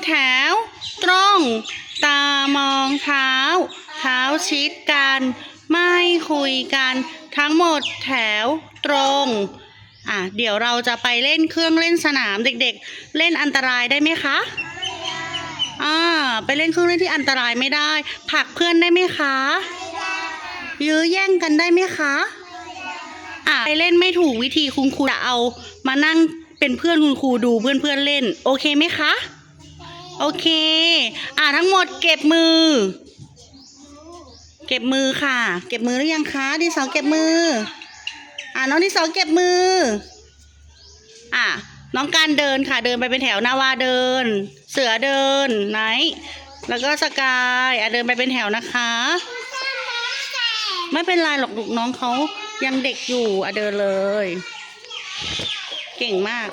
แถวตรงตามองเท้าเท้าชิดกันไม่คุยกันทั้งหมดแถวตรงเดี๋ยวเราจะไปเล่นเครื่องเล่นสนามเด็กๆเล่นอันตรายได้ไหมคะไปเล่นเครื่องเล่นที่อันตรายไม่ได้ผลักเพื่อนได้ไหมคะยื้อแย่งกันได้ไหมคะไปเล่นไม่ถูกวิธีคุณครูจะเอามานั่งเป็นเพื่อนคุณครูดูเพื่อนๆเล่นโอเคไหมคะโอเคทั้งหมดเก็บมือค่ะเก็บมือหรือยังคะดินสอเก็บมือน้องดินสอเก็บมือน้องการเดินค่ะเดินไปเป็นแถวนาวาเดินเสือเดินไนท์แล้วก็สกายเดินไปเป็นแถวนะคะไม่เป็นไรหรอกลูกน้องเขายังเด็กอยู่เดินเลยเก่งมาก